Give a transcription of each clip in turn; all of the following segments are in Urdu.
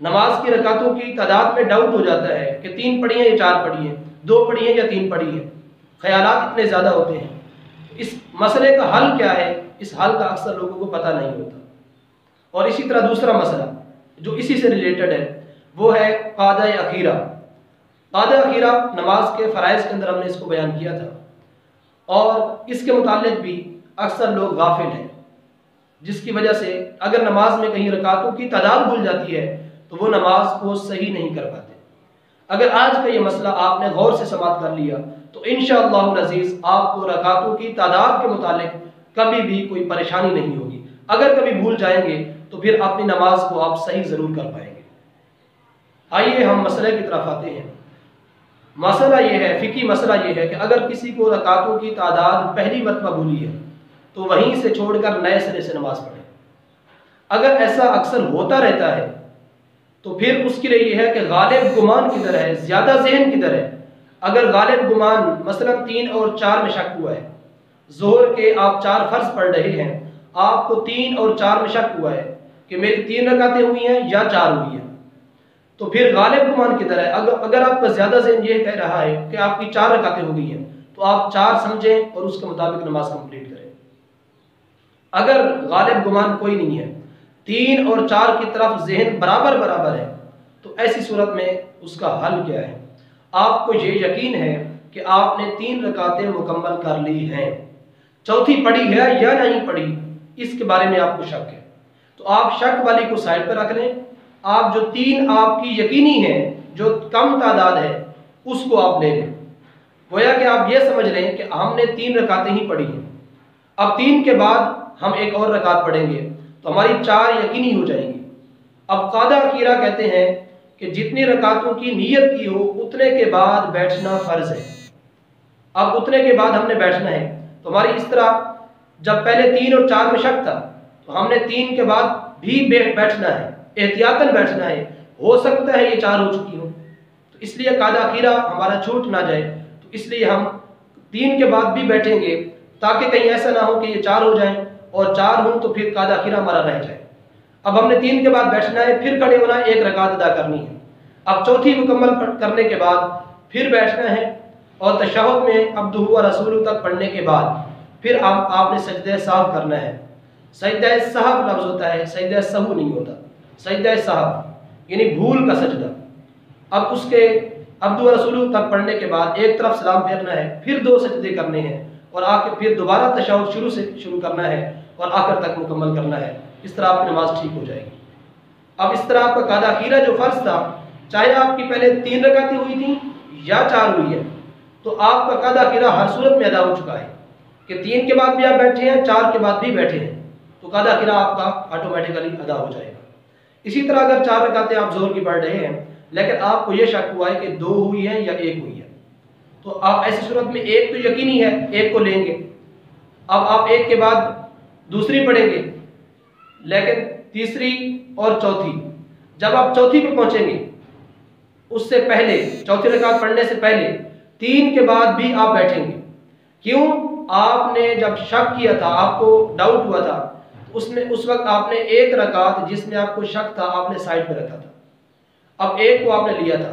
نماز کی رکعتوں کی تعداد میں ڈاؤٹ ہو جاتا ہے کہ 3 پڑھی ہیں یا 4 پڑھی ہیں، 2 پڑھی ہیں یا 3 پڑھی ہیں، خیالات اتنے زیادہ ہوتے ہیں۔ اس مسئلے کا حل کیا ہے، اس حل کا اکثر لوگوں کو پتہ نہیں ہوتا۔ اور اسی طرح دوسرا مسئلہ جو اسی سے ریلیٹڈ ہے وہ ہے قعدہ اخیرہ۔ قعدہ اخیرہ نماز کے فرائض کے اندر ہم نے اس کو بیان کیا تھا، اور اس کے متعلق بھی اکثر لوگ غافل ہیں، جس کی وجہ سے اگر نماز میں کہیں رکعتوں کی تعداد بھول جاتی ہے تو وہ نماز کو صحیح نہیں کر پاتے۔ اگر آج کا یہ مسئلہ آپ نے غور سے سماعت کر لیا تو انشاءاللہ العزیز آپ کو رکعتوں کی تعداد کے متعلق کبھی بھی کوئی پریشانی نہیں ہوگی۔ اگر کبھی بھول جائیں گے تو پھر اپنی نماز کو آپ صحیح ضرور کر پائیں گے۔ آئیے ہم مسئلے کی طرف آتے ہیں۔ مسئلہ یہ ہے، فقہی مسئلہ یہ ہے کہ اگر کسی کو رکعتوں کی تعداد پہلی مرتبہ بھولی ہے تو وہیں سے چھوڑ کر نئے سرے سے نماز پڑھے۔ اگر ایسا اکثر ہوتا رہتا ہے تو پھر اس کے لیے یہ ہے کہ غالب گمان کدھر ہے، زیادہ ذہن کدھر ہے۔ اگر غالب گمان مثلا 3 اور 4 میں شک ہوا ہے، ظہر کے آپ 4 فرض پڑھ رہے ہیں، آپ کو 3 اور 4 میں شک ہوا ہے کہ میری 3 رکعتیں ہوئی ہیں یا 4 ہوئی ہیں، تو پھر غالب گمان کدھر ہے؟ اگر آپ کا زیادہ ذہن یہ کہہ رہا ہے کہ آپ کی 4 رکعتیں ہو گئی ہیں تو آپ 4 سمجھیں اور اس کے مطابق نماز کمپلیٹ کریں۔ اگر غالب گمان کوئی نہیں ہے، 3 اور 4 کی طرف ذہن برابر ہے، تو ایسی صورت میں اس کا حل کیا ہے؟ آپ کو یہ یقین ہے کہ آپ نے 3 رکعتیں مکمل کر لی ہیں، چوتھی پڑھی ہے یا نہیں پڑھی اس کے بارے میں آپ کو شک ہے، تو آپ شک والی کو سائڈ پہ رکھ لیں۔ آپ جو 3 آپ کی یقینی ہیں، جو کم تعداد ہے، اس کو آپ لے لیں۔ گویا کہ آپ یہ سمجھ لیں کہ ہم نے 3 رکعتیں ہی پڑھی ہیں، اب 3 کے بعد ہم ایک اور رکعت پڑھیں گے تو ہماری 4 یقینی ہو جائیں گی۔ اب قعدہ اخیرہ کہتے ہیں کہ جتنی رکعتوں کی نیت کی ہو اتنے کے بعد بیٹھنا فرض ہے۔ اب اتنے کے بعد ہم نے بیٹھنا ہے، تو ہماری اس طرح جب پہلے 3 اور 4 میں شک تھا تو ہم نے 3 کے بعد بھی بیٹھنا ہے، احتیاطاً بیٹھنا ہے، ہو سکتا ہے یہ 4 ہو چکی ہوں، تو اس لیے قعدہ اخیرہ ہمارا چھوٹ نہ جائے، تو اس لیے ہم 3 کے بعد بھی بیٹھیں گے تاکہ کہیں ایسا نہ ہو کہ یہ 4 ہو جائیں اور 4 ہوں تو پھر قعدہ اخیرہ ہمارا رہ جائے۔ اب ہم نے 3 کے بعد بیٹھنا ہے، پھر کھڑے ہونا ہے، 1 رکعت ادا کرنی ہے۔ اب چوتھی مکمل کرنے کے بعد پھر بیٹھنا ہے، اور تشہد میں عبدہ و رسولہ تک پڑھنے کے بعد پھر آپ نے سجدہ سہو کرنا ہے۔ سجدہ سہو لفظ ہوتا ہے، سجدہ سہو نہیں ہوتا، سجدہ سہو یعنی بھول کا سجدہ۔ اب اس کے عبدہ و رسولہ تک پڑھنے کے بعد ایک طرف سلام پھیرنا ہے، پھر 2 سجدے کرنے ہیں، اور آ کے پھر دوبارہ تشہد شروع کرنا ہے اور آخر تک مکمل کرنا ہے۔ اس طرح آپ کی نماز ٹھیک ہو جائے گی۔ اب اس طرح آپ کا قعدہ اخیرہ جو فرض تھا، چاہے آپ کی پہلے 3 رکعتیں ہوئی تھیں یا 4 ہوئی ہیں، تو آپ کا قعدہ اخیرہ ہر صورت میں ادا ہو چکا ہے کہ 3 کے بعد بھی آپ بیٹھے ہیں، 4 کے بعد بھی بیٹھے ہیں، تو قعدہ اخیرہ آپ کا آٹومیٹیکلی ادا ہو جائے گا۔ اسی طرح اگر 4 رکعتیں آپ ظہر کی پڑھ رہے ہیں لیکن آپ کو یہ شک ہوا ہے کہ 2 ہوئی ہیں یا 1 ہوئی ہے، تو آپ ایسی صورت میں 1 تو یقینی ہے، 1 کو لیں گے۔ اب آپ 1 کے بعد دوسری پڑھیں گے، لیکن تیسری اور چوتھی، جب آپ چوتھی پہ پہنچیں گے اس سے پہلے، چوتھی رکعت پڑھنے سے پہلے 3 کے بعد بھی آپ بیٹھیں گے۔ کیوں؟ آپ نے جب شک کیا تھا، آپ کو ڈاؤٹ ہوا تھا، اس وقت آپ نے 1 رکعت جس میں آپ کو شک تھا آپ نے سائڈ پہ رکھا تھا، اب 1 کو آپ نے لیا تھا۔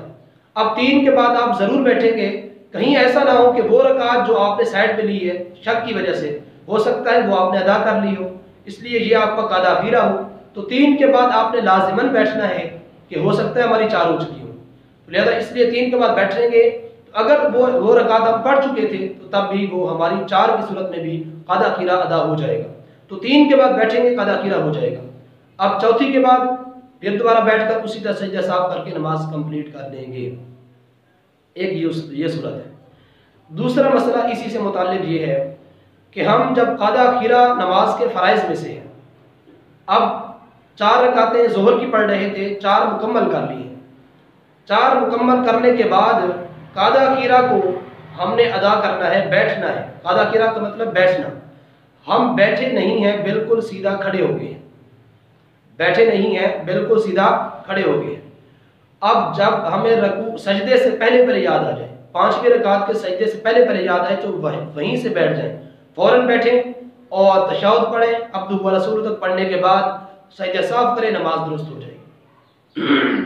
اب 3 کے بعد آپ ضرور بیٹھیں گے، کہیں ایسا نہ ہو کہ وہ رکعت جو آپ نے سائڈ پہ لی ہے شک کی وجہ سے، ہو سکتا ہے وہ آپ نے ادا کر لی ہو، اس لیے یہ آپ کا قعدہ اخیرہ ہو، تو 3 کے بعد آپ نے لازماً بیٹھنا ہے کہ ہو سکتا ہے ہماری 4 ہو چکی ہو، لہذا اس لیے 3 کے بعد بیٹھیں گے۔ اگر وہ رکعت ہم پڑھ چکے تھے تو تب بھی وہ ہماری 4 کی صورت میں بھی قعدہ اخیرہ ادا ہو جائے گا، تو 3 کے بعد بیٹھیں گے، قعدہ اخیرہ ہو جائے گا۔ اب چوتھی کے بعد پھر دوبارہ بیٹھ کر اسی طرح سجدہ صاف کر کے نماز کمپلیٹ کر دیں گے۔ ایک یہ صورت ہے۔ دوسرا مسئلہ اسی سے متعلق یہ ہے کہ ہم جب قعدہ اخیرہ نماز کے فرائض میں سے ہیں، اب 4 رکعتیں ظہر کی پڑھ رہے تھے، 4 مکمل کر لی ہیں، 4 مکمل کرنے کے بعد قعدہ اخیرہ کو ہم نے ادا کرنا ہے، بیٹھنا ہے۔ قعدہ اخیرہ کا مطلب بیٹھنا، ہم بیٹھے نہیں ہیں، بالکل سیدھا کھڑے ہو گئے ہیں، بیٹھے نہیں ہیں، بالکل سیدھا کھڑے ہو گئے ہیں۔ اب جب ہمیں رکوع سجدے سے پہلے یاد آ جائے، 5ویں رکعت کے سجدے سے پہلے یاد آئے تو وہیں سے بیٹھ جائیں، فوراً بیٹھیں اور تشہد پڑھیں، عبدہ و رسولہ تک پڑھنے کے بعد سجدہ صاف کریں، نماز درست ہو جائے گی۔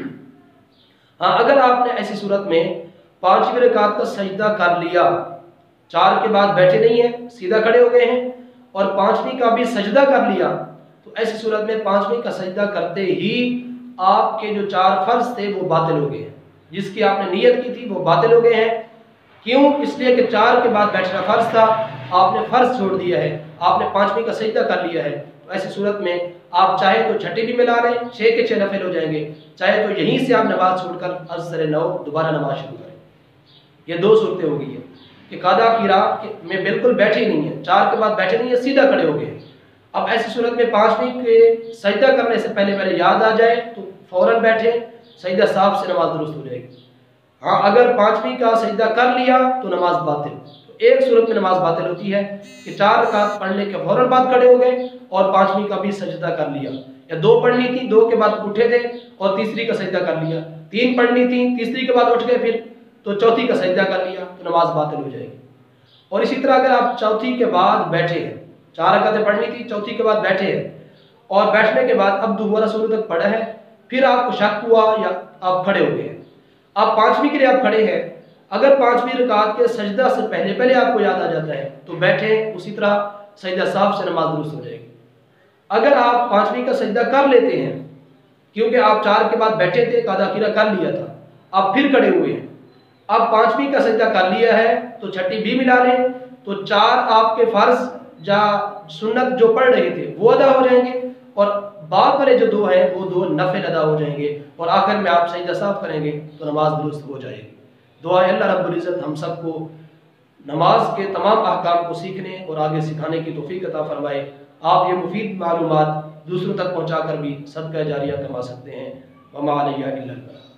ہاں اگر آپ نے ایسی صورت میں 5ویں رکعت کا سجدہ کر لیا، 4 کے بعد بیٹھے نہیں ہیں، سیدھا کھڑے ہو گئے ہیں، اور 5ویں کا بھی سجدہ کر لیا، تو ایسی صورت میں 5ویں کا سجدہ کرتے ہی آپ کے جو 4 فرض تھے وہ باطل ہو گئے ہیں، جس کی آپ نے نیت کی تھی وہ باطل ہو گئے ہیں۔ کیوں؟ اس لیے کہ 4 کے بعد بیٹھنا فرض تھا، آپ نے فرض چھوڑ دیا ہے، آپ نے 5ویں کا سجدہ کر لیا ہے، تو ایسی صورت میں آپ چاہے تو چھٹی بھی ملا لیں، 6 کے 6 نفل ہو جائیں گے، چاہے تو یہیں سے آپ نماز چھوڑ کر اثر 9 دوبارہ نماز شروع کریں۔ یہ 2 صورتیں ہو گئی ہیں کہ قاعدہ کی راہ میں بالکل بیٹھے ہی نہیں ہیں، 4 کے بعد بیٹھے نہیں ہیں، سیدھا کھڑے ہو گئے۔ اب ایسی صورت میں 5ویں کے سجدہ کرنے سے پہلے یاد آ جائے تو فوراً بیٹھے، سجدہ صاحب سے نماز درست ہو جائے گی۔ ہاں اگر 5ویں کا سجدہ کر لیا تو نماز باطل۔ تو ایک صورت میں نماز باطل ہوتی ہے کہ 4 رکعت پڑھنے کے فوراً بعد کھڑے ہو گئے اور 5ویں کا بھی سجدہ کر لیا، یا 2 پڑھنی تھی، 2 کے بعد اٹھے تھے اور تیسری کا سجدہ کر لیا، 3 پڑھنی تھی، تیسری کے بعد اٹھ گئے پھر تو چوتھی کا سجدہ کر لیا، تو نماز باطل ہو جائے گی۔ اور اسی طرح اگر آپ چوتھی کے بعد بیٹھے ہیں، 4 رکعتیں پڑھنی تھی، چوتھی کے بعد بیٹھے ہیں، اور بیٹھنے کے بعد اب دوبارہ سورۃ تک پڑھا ہے، پھر آپ کو شک ہوا یا آپ کھڑے ہو گئے ہیں، اب 5ویں کے لیے آپ کھڑے ہیں، اگر 5ویں رکعت کے سجدہ سے پہلے آپ کو یاد آ جاتا ہے تو بیٹھیں، اسی طرح سجدہ صاحب سے نماز درست ہو جائے گی۔ اگر آپ 5ویں کا سجدہ کر لیتے ہیں، کیونکہ آپ 4 کے بعد بیٹھے تھے، قاعدہ کیرا کر لیا تھا، اب پھر کھڑے ہوئے ہیں، اب 5ویں کا سجدہ کر لیا ہے تو چھٹی بھی ملا لیں، تو 4 آپ کے فرض یا سنت جو پڑھ رہے تھے وہ ادا ہو جائیں گے، اور بعد والے جو 2 ہیں وہ 2 نفل ادا ہو جائیں گے، اور آخر میں آپ سجدہ صاحب کریں گے تو نماز درست ہو جائے گی۔ دعا ہے اللہ رب العزت ہم سب کو نماز کے تمام احکام کو سیکھنے اور آگے سکھانے کی توفیق عطا فرمائے۔ آپ یہ مفید معلومات دوسروں تک پہنچا کر بھی صدقہ جاریہ کما سکتے ہیں۔ وما علیہ الا البلاغ۔